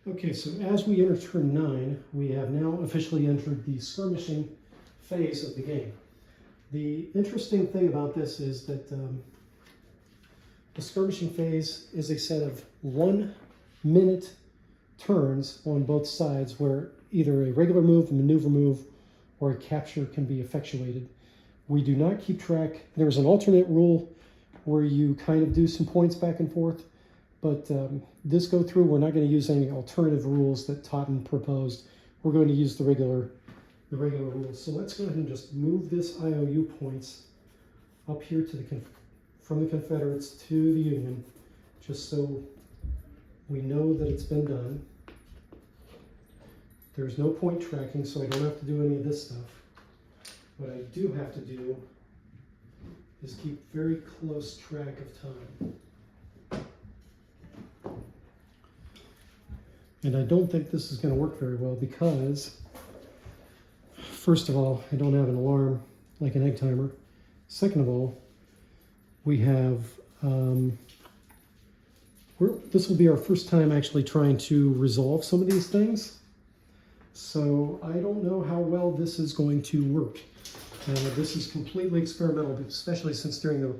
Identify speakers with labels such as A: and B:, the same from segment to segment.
A: Okay, so as we enter turn 9, we have now officially entered the skirmishing phase of the game. The interesting thing about this is that the skirmishing phase is a set of 1-minute turns on both sides where either a regular move, a maneuver move, or a capture can be effectuated. We do not keep track. There's an alternate rule where you kind of do some points back and forth, but this go through, we're not going to use any alternative rules that Totten proposed. We're going to use the regular rules. So let's go ahead and just move this IOU points up here to from the Confederates to the Union, just so we know that it's been done. There's no point tracking, so I don't have to do any of this stuff. What I do have to do is keep very close track of time. And I don't think this is going to work very well because, first of all, I don't have an alarm like an egg timer. Second of all, we have, this will be our first time actually trying to resolve some of these things. So I don't know how well this is going to work. This is completely experimental, especially since during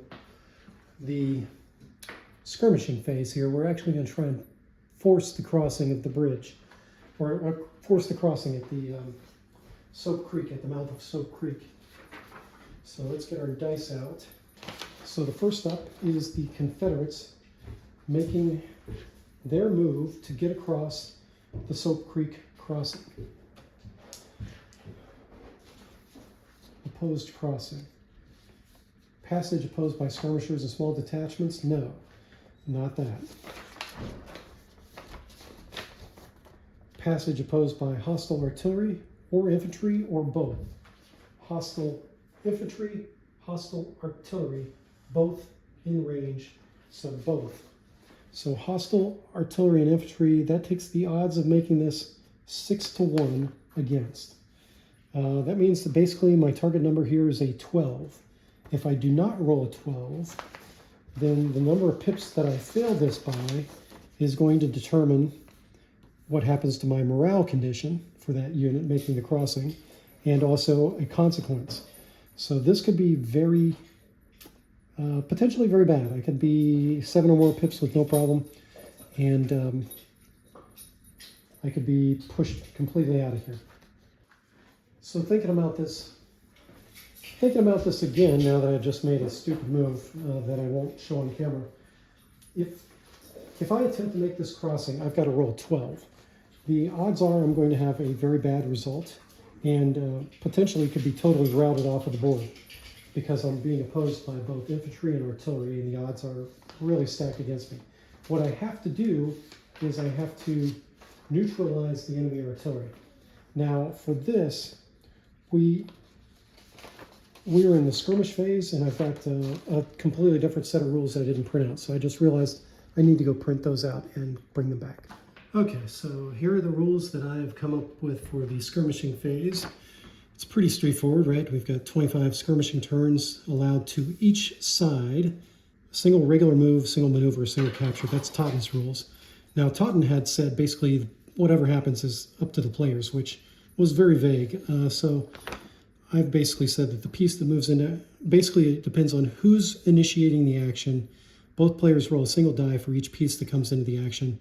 A: the skirmishing phase here, we're actually going to try and force the crossing of the bridge, or force the crossing at the Soap Creek, at the mouth of Soap Creek. So let's get our dice out. So the first up is the Confederates making their move to get across the Soap Creek crossing. Opposed crossing. Passage opposed by skirmishers and small detachments? No, not that. Passage opposed by hostile artillery or infantry or both. Hostile infantry, hostile artillery, both in range, so both. So hostile artillery and infantry, that takes the odds of making this 6-1 against. That means that basically my target number here is a 12. If I do not roll a 12, then the number of pips that I fail this by is going to determine what happens to my morale condition for that unit making the crossing, and also a consequence. So this could be very, potentially very bad. I could be 7 or more pips with no problem, and I could be pushed completely out of here. So thinking about this again, now that I just made a stupid move that I won't show on camera, if I attempt to make this crossing, I've got to roll 12. The odds are I'm going to have a very bad result, and potentially could be totally routed off of the board because I'm being opposed by both infantry and artillery, and the odds are really stacked against me. What I have to do is I have to neutralize the enemy artillery. Now for this, we are in the skirmish phase, and I've got a completely different set of rules that I didn't print out. So I just realized I need to go print those out and bring them back. Okay, so here are the rules that I have come up with for the skirmishing phase. It's pretty straightforward, right? We've got 25 skirmishing turns allowed to each side, a single regular move, single maneuver, single capture. That's Totten's rules. Now, Totten had said basically whatever happens is up to the players, which was very vague. So I've basically said that the piece that moves into, basically it depends on who's initiating the action. Both players roll a single die for each piece that comes into the action.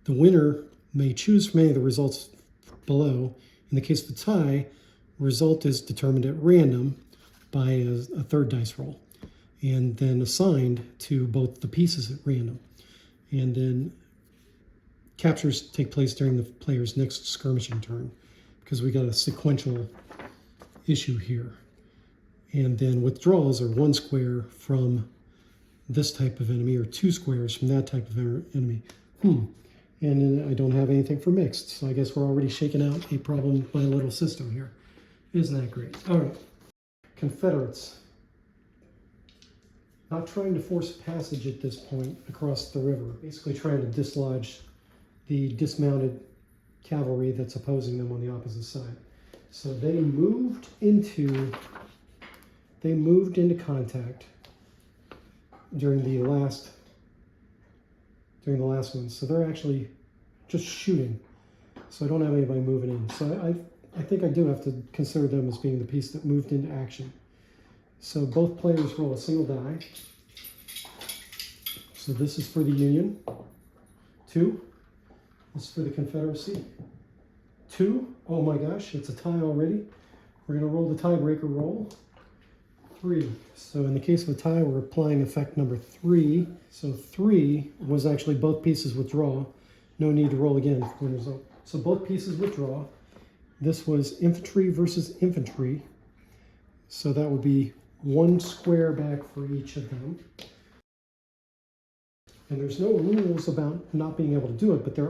A: The winner may choose from any of the results below. In the case of the tie, result is determined at random by a third dice roll, and then assigned to both the pieces at random. And then captures take place during the player's next skirmishing turn, because we got a sequential issue here. And then withdrawals are 1 square from this type of enemy, or 2 squares from that type of enemy. And then I don't have anything for mixed, so I guess we're already shaking out a problem with my little system here. Isn't that great? All right, Confederates. Not trying to force passage at this point across the river, basically trying to dislodge the dismounted cavalry that's opposing them on the opposite side. So they moved into contact during the last one. So they're actually just shooting. So I don't have anybody moving in. So I think I do have to consider them as being the piece that moved into action. So both players roll a single die. So this is for the Union, 2. This is for the Confederacy, 2. Oh my gosh, it's a tie already. We're going to roll the tiebreaker roll, 3. So in the case of a tie, we're applying effect number 3. So 3 was actually both pieces withdraw. No need to roll again for the result. So both pieces withdraw. This was infantry versus infantry. So that would be 1 square back for each of them. And there's no rules about not being able to do it, but they're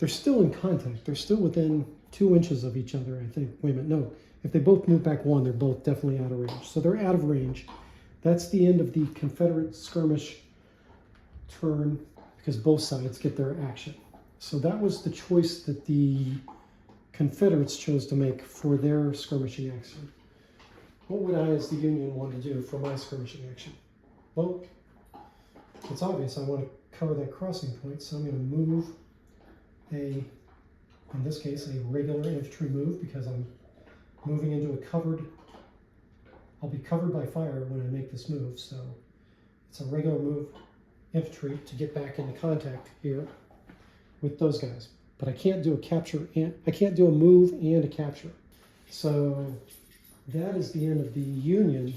A: still in contact. They're still within 2 inches of each other, I think. Wait a minute, no. If they both move back 1, they're both definitely out of range. So they're out of range. That's the end of the Confederate skirmish turn because both sides get their action. So that was the choice that the Confederates chose to make for their skirmishing action. What would I, as the Union, want to do for my skirmishing action? Well, it's obvious I want to cover that crossing point, so I'm going to move in this case, a regular infantry move because I'm moving into a covered, I'll be covered by fire when I make this move, so it's a regular move infantry to get back into contact here with those guys. But I can't do a capture, and I can't do a move and a capture. So that is the end of the Union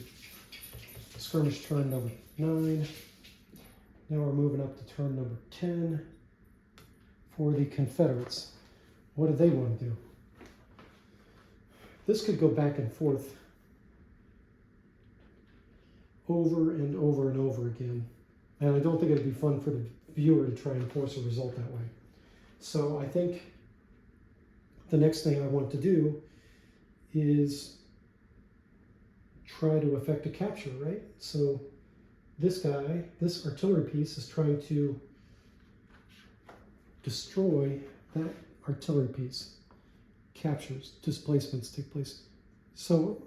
A: skirmish turn number 9. Now we're moving up to turn number 10 for the Confederates. What do they want to do? This could go back and forth over and over and over again. And I don't think it'd be fun for the viewer to try and force a result that way. So I think the next thing I want to do is try to effect a capture, right? So this guy, this artillery piece is trying to destroy that artillery piece. Captures, displacements take place. So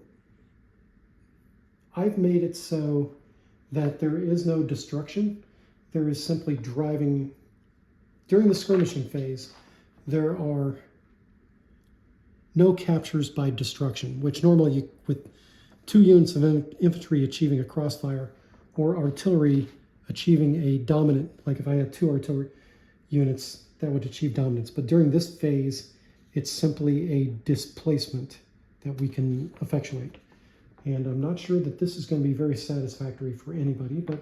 A: I've made it so that there is no destruction. There is simply driving. During the skirmishing phase, there are no captures by destruction, which normally with 2 units of infantry achieving a crossfire or artillery achieving a dominant, like if I had 2 artillery units, that would achieve dominance. But during this phase, it's simply a displacement that we can effectuate. And I'm not sure that this is going to be very satisfactory for anybody, but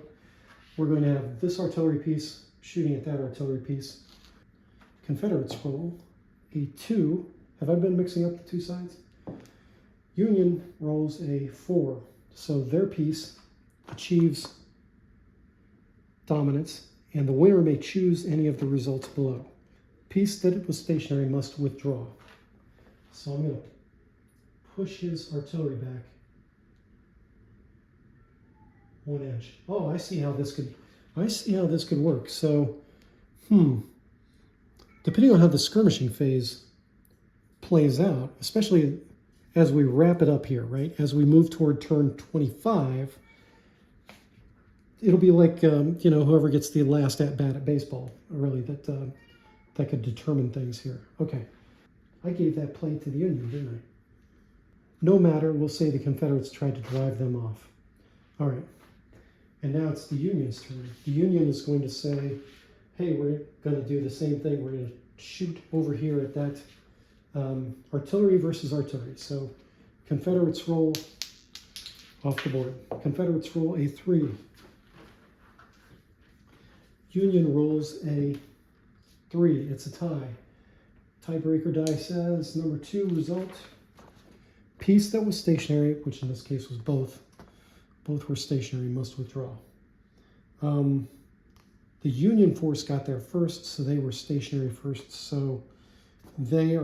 A: we're going to have this artillery piece shooting at that artillery piece. Confederates roll a 2. Have I been mixing up the 2 sides? Union rolls a 4. So their piece achieves dominance, and the winner may choose any of the results below. Piece that was stationary must withdraw. So I'm going to push his artillery back 1 inch. Oh, I see how this could work. So, depending on how the skirmishing phase plays out, especially as we wrap it up here, right? As we move toward turn 25, it'll be like, whoever gets the last at-bat at baseball, really, that could determine things here. Okay, I gave that play to the Union, didn't I? No matter, we'll say the Confederates tried to drive them off. All right, and now it's the Union's turn. The Union is going to say, hey, we're going to do the same thing. We're going to shoot over here at that artillery versus artillery. So Confederates roll off the board. Confederates roll a 3. Union rolls a 3. It's a tie. Tiebreaker die says number 2 result. Piece that was stationary, which in this case was both were stationary, must withdraw. The Union force got there first, so they were stationary first. So they are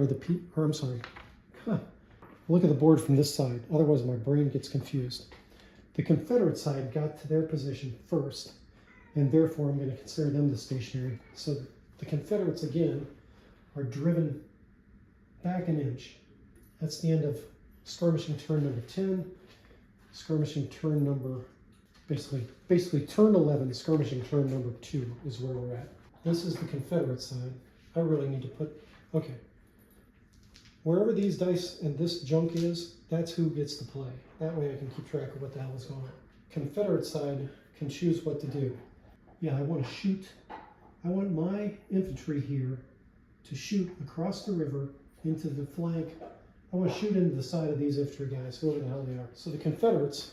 A: look at the board from this side. Otherwise, my brain gets confused. The Confederate side got to their position first, and therefore I'm going to consider them the stationary. So the Confederates, again, are driven back 1 inch. That's the end of skirmishing turn number 10. Skirmishing turn number, basically turn 11, skirmishing turn number 2 is where we're at. This is the Confederate side. I really need to put, okay. Wherever these dice and this junk is, that's who gets to play. That way I can keep track of what the hell is going on. Confederate side can choose what to do. Yeah, I want to shoot. I want my infantry here to shoot across the river into the flank. I want to shoot into the side of these infantry guys, whoever the hell they are. So the Confederates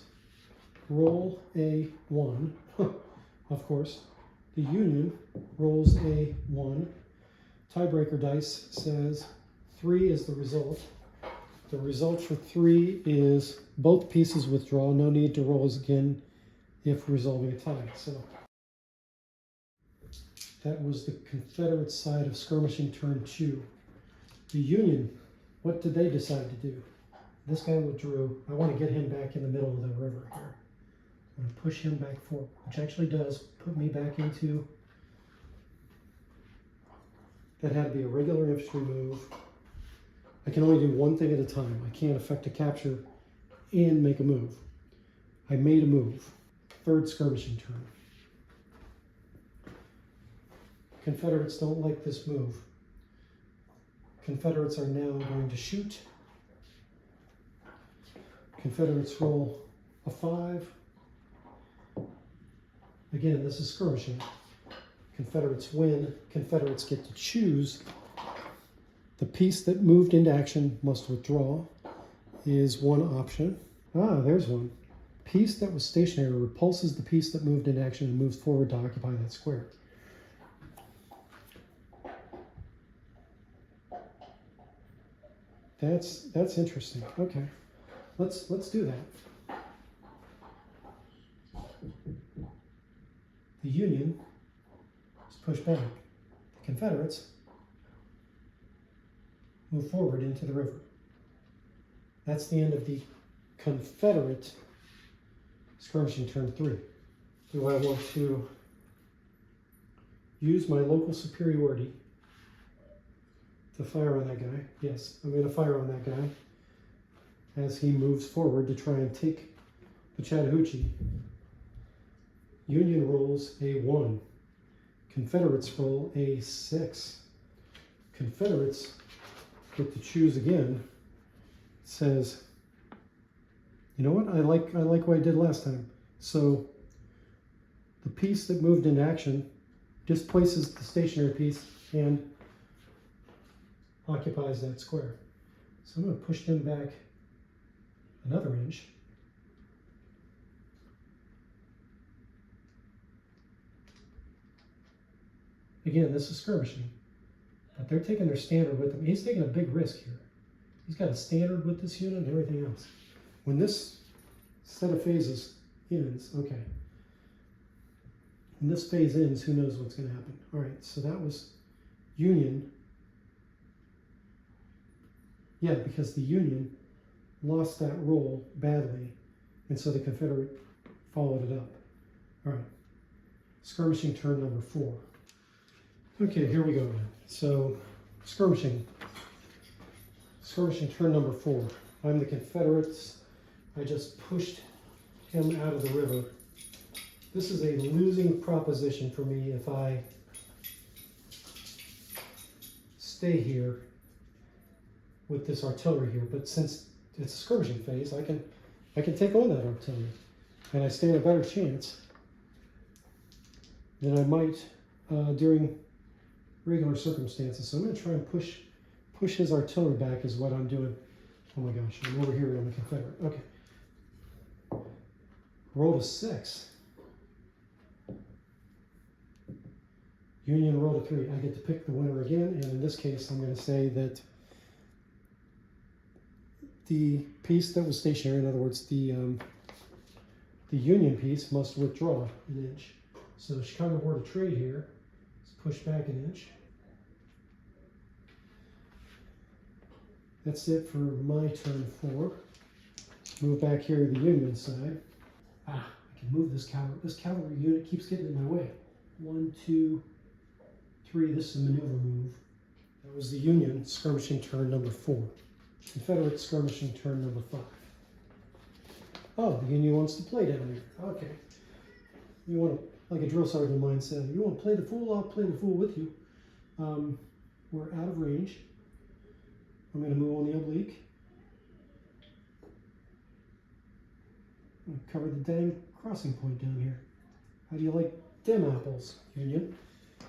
A: roll a 1, of course. The Union rolls a 1. Tiebreaker dice says 3 is the result. The result for 3 is both pieces withdraw. No need to roll again if resolving a tie. So that was the Confederate side of skirmishing turn 2. The Union, what did they decide to do? This guy withdrew. I want to get him back in the middle of the river here. I'm going to push him back forward, which actually does put me back into... That had to be a regular infantry move. I can only do one thing at a time. I can't effect a capture and make a move. I made a move. Third skirmishing turn. Confederates don't like this move. Confederates are now going to shoot. Confederates roll a 5. Again, this is skirmishing. Confederates win. Confederates get to choose. The piece that moved into action must withdraw is one option. Ah, there's one. Piece that was stationary repulses the piece that moved into action and moves forward to occupy that square. That's interesting. Okay, let's do that. The Union is pushed back. The Confederates move forward into the river. That's the end of the Confederate skirmishing turn 3. Do I want to use my local superiority to fire on that guy? Yes, I'm going to fire on that guy as he moves forward to try and take the Chattahoochee. Union rolls a 1. Confederates roll a 6. Confederates get to choose again. It says, you know what? I like what I did last time. So the piece that moved into action displaces the stationary piece and occupies that square. So I'm going to push them back another inch. Again, this is skirmishing, but they're taking their standard with them. He's taking a big risk here. He's got a standard with this unit and everything else. When this set of phases ends, okay. When this phase ends, who knows what's going to happen. All right, so that was Union. Yeah, because the Union lost that roll badly, and so the Confederate followed it up. All right, skirmishing turn number 4. Okay, here we go. So, skirmishing turn number 4. I'm the Confederates. I just pushed him out of the river. This is a losing proposition for me if I stay here with this artillery here. But since it's a skirmishing phase, I can take on that artillery, and I stand a better chance than I might during regular circumstances. So I'm going to try and push his artillery back is what I'm doing. Oh my gosh, I'm over here on the Confederate. Okay. Rolled a 6. Union rolled a 3. I get to pick the winner again, and in this case I'm going to say that the piece that was stationary, in other words, the Union piece, must withdraw an inch. So the Chicago Board of Trade here is pushed back an inch. That's it for my turn 4. Move back here to the Union side. I can move this cavalry. This cavalry unit keeps getting in my way. 1, 2, 3. This is a maneuver move. That was the Union skirmishing turn number 4. Confederate skirmishing turn number 5. Oh, the Union wants to play down here. Okay. You want to like a drill sergeant of mine said, you want to play the fool, I'll play the fool with you. We're out of range. I'm going to move on the oblique. I'm going to cover the dang crossing point down here. How do you like them apples, Union?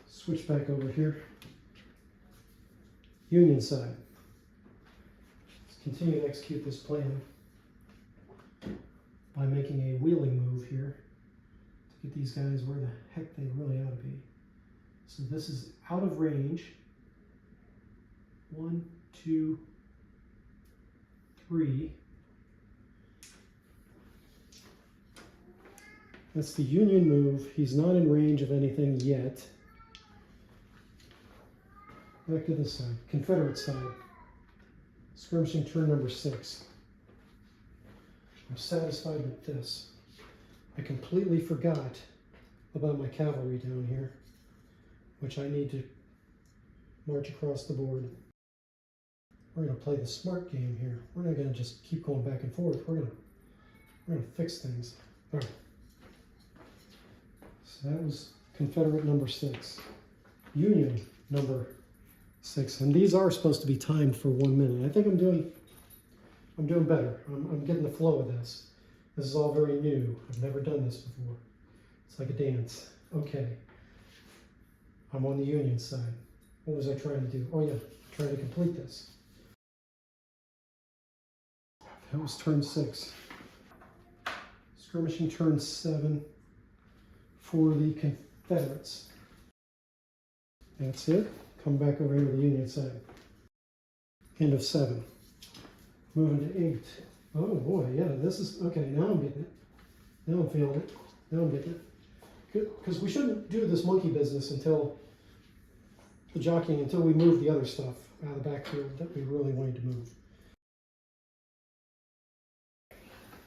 A: Switch back over here. Union side. Let's continue to execute this plan by making a wheeling move here to get these guys where the heck they really ought to be. So this is out of range. 1, 2, 3. That's the Union move. He's not in range of anything yet. Back to this side, Confederate side. Skirmishing turn number 6. I'm satisfied with this. I completely forgot about my cavalry down here, which I need to march across the board. We're going to play the smart game here. We're not going to just keep going back and forth. We're going to fix things. All right. So that was Confederate number 6. Union number 6. And these are supposed to be timed for 1 minute. I think I'm doing better. I'm getting the flow of this. This is all very new. I've never done this before. It's like a dance. Okay. I'm on the Union side. What was I trying to do? Oh yeah, trying to complete this. That was turn 6. Skirmishing turn 7 for the Confederates. That's it. Come back over here to the Union side. End of 7. Moving to 8. Oh boy, yeah, this is, okay, now I'm getting it. Now I'm feeling it. Now I'm getting it. Because we shouldn't do this monkey business until the jockeying, until we move the other stuff out of the backfield that we really wanted to move.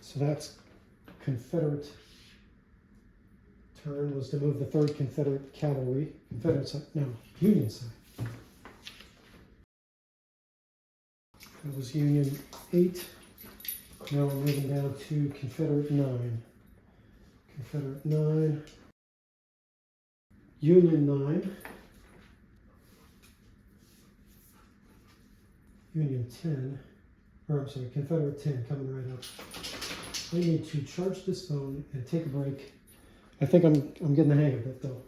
A: So that's Confederate turn was to move the 3rd Confederate cavalry. Confederate side, no, Union side. That was Union 8. Now we're moving down to Confederate 9. Confederate 9. Union 9. Union 10. Or I'm sorry, Confederate 10 coming right up. I need to charge this phone and take a break. I think I'm getting the hang of it though.